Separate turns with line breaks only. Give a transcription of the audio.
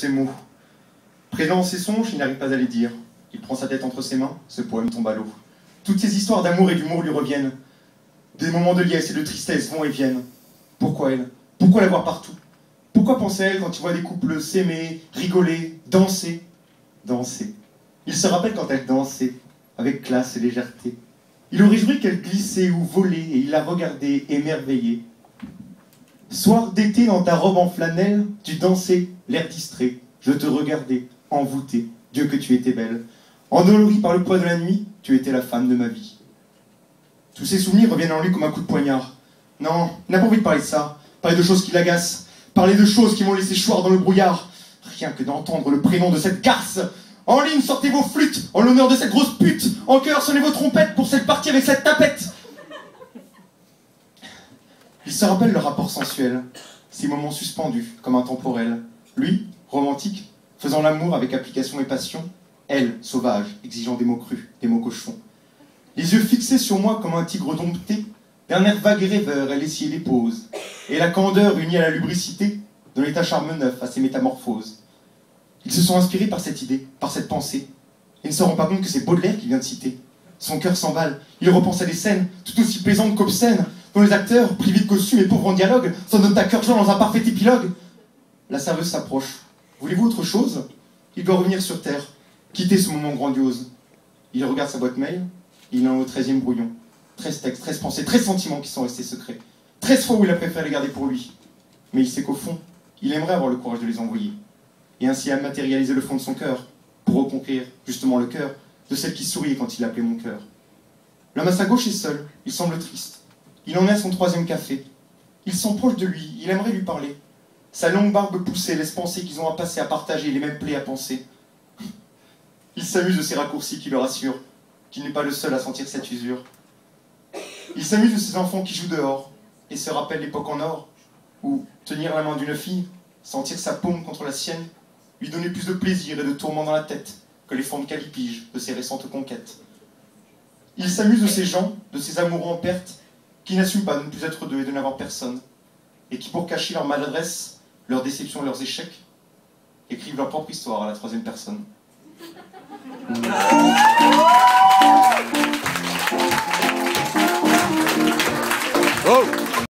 ces mots. Présent dans ses songes, il n'arrive pas à les dire. Il prend sa tête entre ses mains, ce poème tombe à l'eau. Toutes ces histoires d'amour et d'humour lui reviennent. Des moments de liesse et de tristesse vont et viennent. Pourquoi elle? Pourquoi la voir partout? Pourquoi penser à elle quand tu vois des couples s'aimer, rigoler, danser? Danser. Il se rappelle quand elle dansait, avec classe et légèreté. Il aurait juré qu'elle glissait ou volait, et il la regardait émerveillé. Soir d'été, dans ta robe en flanelle, tu dansais, l'air distrait. Je te regardais, envoûté. Dieu que tu étais belle. Endolorie par le poids de la nuit, tu étais la femme de ma vie. Tous ces souvenirs reviennent en lui comme un coup de poignard. Non, il n'a pas envie de parler de ça. Parler de choses qui l'agacent. Parler de choses qui m'ont laissé choir dans le brouillard. Rien que d'entendre le prénom de cette garce. En ligne, sortez vos flûtes, en l'honneur de cette grosse pute. En chœur, sonnez vos trompettes pour cette partie avec cette tapette. Il se rappelle le rapport sensuel, ces moments suspendus comme intemporels. Lui, romantique, faisant l'amour avec application et passion. Elle, sauvage, exigeant des mots crus, des mots cochons. Les yeux fixés sur moi comme un tigre dompté, d'un air vague et rêveur, elle essuyait les poses. Et la candeur unie à la lubricité donnait un charme neuf à ses métamorphoses. Ils se sont inspirés par cette idée, par cette pensée. Et ne se rend pas compte que c'est Baudelaire qui vient de citer. Son cœur s'emballe, il repense à des scènes tout aussi plaisantes qu'obscènes, dont les acteurs, privés de costumes et pauvres en dialogue, s'en donnent à cœur joie dans un parfait épilogue. La serveuse s'approche. Voulez-vous autre chose? Il doit revenir sur terre, quitter ce moment grandiose. Il regarde sa boîte mail, et il en est au 13e brouillon. 13 textes, 13 pensées, 13 sentiments qui sont restés secrets. 13 fois où il a préféré les garder pour lui. Mais il sait qu'au fond, il aimerait avoir le courage de les envoyer. Et ainsi à matérialiser le fond de son cœur, pour reconquérir justement le cœur de celle qui souriait quand il l'appelait mon cœur. L'homme à sa gauche est seul, il semble triste. Il en est à son 3e café. Il sent proche de lui, il aimerait lui parler. Sa longue barbe poussée laisse penser qu'ils ont à passer à partager les mêmes plaies à penser. Il s'amuse de ces raccourcis qui le rassurent, qu'il n'est pas le seul à sentir cette usure. Il s'amuse de ces enfants qui jouent dehors, et se rappelle l'époque en or, où tenir la main d'une fille, sentir sa paume contre la sienne, lui donner plus de plaisir et de tourments dans la tête que les formes calipiges de ses récentes conquêtes. Il s'amuse de ces gens, de ces amoureux en perte, qui n'assument pas de ne plus être d'eux et de n'avoir personne, et qui, pour cacher leur maladresse, leur déception et leurs échecs, écrivent leur propre histoire à la 3e personne.
Oh!